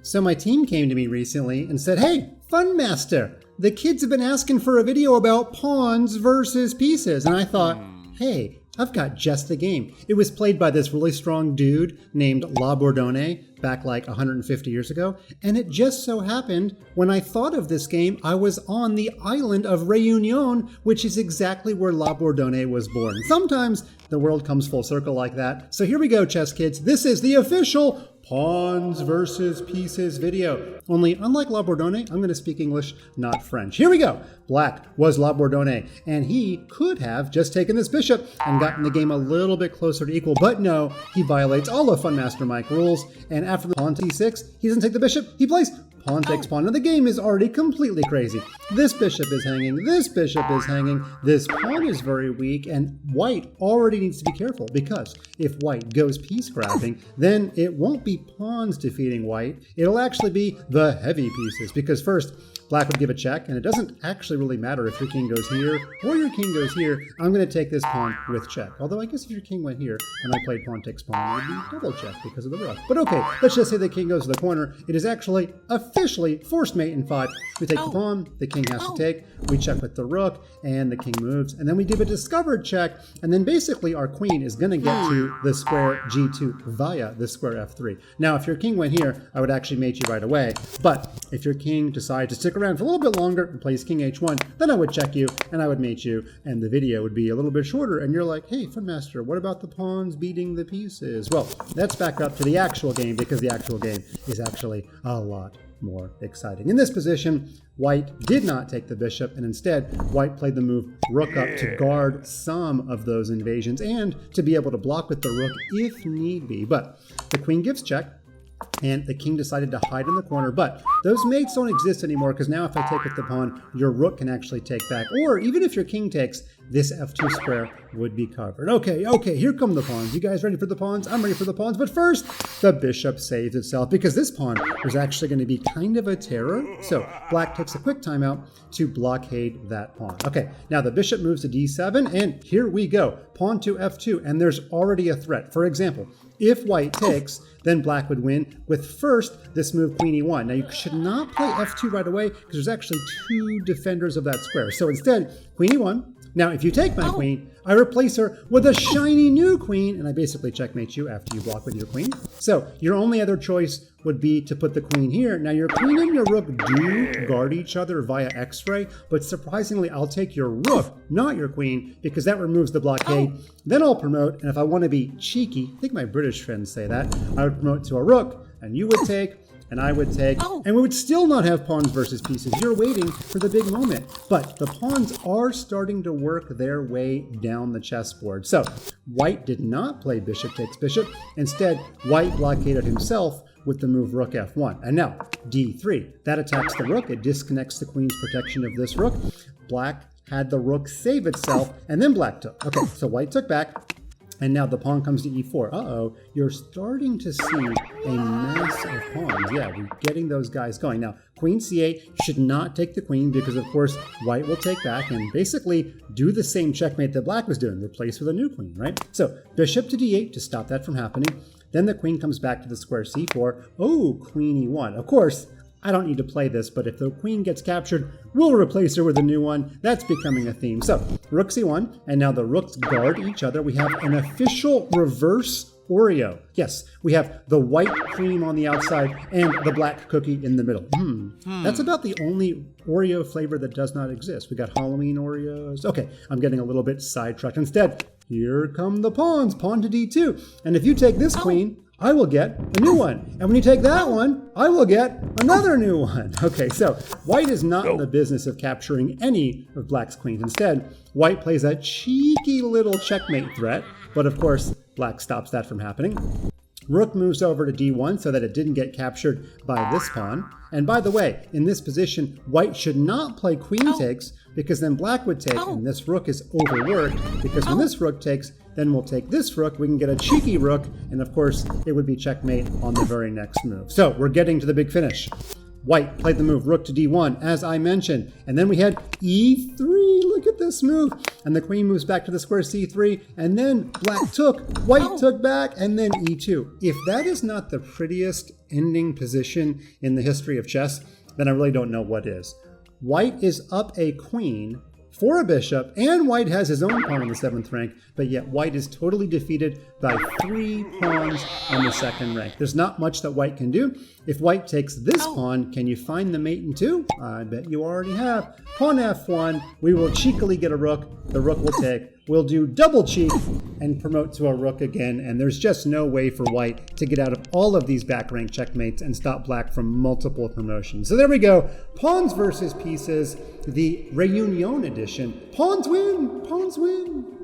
So my team came to me recently and said, hey, Fun Master, the kids have been asking for a video about pawns versus pieces. And I thought, hey, I've got just the game. It was played by this really strong dude named La Bourdonnais back like 150 years ago. And it just so happened, when I thought of this game, I was on the island of Réunion, which is exactly where La Bourdonnais was born. Sometimes the world comes full circle like that. So here we go, chess kids. This is the official Pawns versus Pieces video. Only, unlike La Bourdonnais, I'm going to speak English, not French. Here we go. Black was La Bourdonnais, and he could have just taken this bishop and gotten the game a little bit closer to equal, but no, he violates all of Fun Master Mike rules, and after the pawn to e6, he doesn't take the bishop, he plays pawn takes pawn. Now the game is already completely crazy. This bishop is hanging, this bishop is hanging, this pawn is very weak, and white already needs to be careful, because if white goes piece grabbing, then it won't be pawns defeating white, it'll actually be the heavy pieces, because first, black would give a check, and it doesn't actually really matter if your king goes here or your king goes here. I'm going to take this pawn with check. Although I guess if your king went here and I played pawn takes pawn, it would be double check because of the rook. But okay, let's just say the king goes to the corner. It is actually officially forced mate in 5. We take the pawn, the king has to take, we check with the rook, and the king moves, and then we give a discovered check, and then basically our queen is going to get to the square g2 via the square f3. Now, if your king went here, I would actually mate you right away, but if your king decides to stick around for a little bit longer and plays king h1, then I would check you and I would mate you, and the video would be a little bit shorter, and you're like, hey, Fun Master, what about the pawns beating the pieces? Well, let's back up to the actual game, because the actual game is actually a lot more exciting. In this position, white did not take the bishop, and instead white played the move rook up to guard some of those invasions and to be able to block with the rook if need be. But the queen gives check, and the king decided to hide in the corner, but those mates don't exist anymore, because now if I take with the pawn, your rook can actually take back, or even if your king takes, this f2 square would be covered. Okay, here come the pawns. You guys ready for the pawns? I'm ready for the pawns, but first, the bishop saves itself, because this pawn was actually going to be kind of a terror, so black takes a quick timeout to blockade that pawn. Okay, now the bishop moves to d7, and here we go. Pawn to f2, and there's already a threat. For example, if white takes, then black would win with first this move queen e1. Now you should not play f2 right away, because there's actually 2 defenders of that square. So instead, queen e1. Now if you take my queen, I replace her with a shiny new queen, and I basically checkmate you after you block with your queen. So your only other choice would be to put the queen here. Now your queen and your rook do guard each other via x-ray, but surprisingly I'll take your rook, not your queen, because that removes the blockade. Then I'll promote, and if I want to be cheeky, I think my British friends say that, I would promote to a rook, and you would take, and I would take, and we would still not have pawns versus pieces. You're waiting for the big moment. But the pawns are starting to work their way down the chessboard. So white did not play bishop takes bishop. Instead, white blockaded himself with the move rook f1. And now d3. That attacks the rook. It disconnects the queen's protection of this rook. Black had the rook save itself, and then black took. Okay, so white took back. And now the pawn comes to e4. Uh-oh, you're starting to see a mass of pawns. Yeah, we're getting those guys going. Now, queen c8 should not take the queen, because of course white will take back and basically do the same checkmate that black was doing, replace with a new queen, right? So bishop to d8 to stop that from happening. Then the queen comes back to the square c4. Oh, queen e1. Of course, I don't need to play this, but if the queen gets captured, we'll replace her with a new one. That's becoming a theme. So, rook c1, and now the rooks guard each other. We have an official reverse Oreo. Yes, we have the white cream on the outside and the black cookie in the middle. That's about the only Oreo flavor that does not exist. We got Halloween Oreos. Okay, I'm getting a little bit sidetracked. Instead, here come the pawns, pawn to d2. And if you take this queen, I will get a new one. And when you take that one, I will get another new one. Okay, so white is not in the business of capturing any of black's queens. Instead, white plays a cheeky little checkmate threat, but of course, black stops that from happening. Rook moves over to d1 so that it didn't get captured by this pawn. And by the way, in this position, white should not play queen takes, because then black would take, and this rook is overworked, because when this rook takes, then we'll take this rook, we can get a cheeky rook, and of course, it would be checkmate on the very next move. So we're getting to the big finish. White played the move rook to d1, as I mentioned, and then we had e3. Look at this move. And the queen moves back to the square c3, and then black took, white took back, and then e2. If that is not the prettiest ending position in the history of chess, then I really don't know what is. White is up a queen for a bishop, and white has his own pawn on the 7th rank, but yet white is totally defeated by 3 pawns on the 2nd rank. There's not much that white can do. If white takes this pawn, can you find the mate in 2? I bet you already have. Pawn f1, we will cheekily get a rook. The rook will take. We'll do double cheek and promote to a rook again, and there's just no way for white to get out of all of these back rank checkmates and stop black from multiple promotions. So there we go. Pawns versus pieces, the Reunion edition. Pawns win! Pawns win!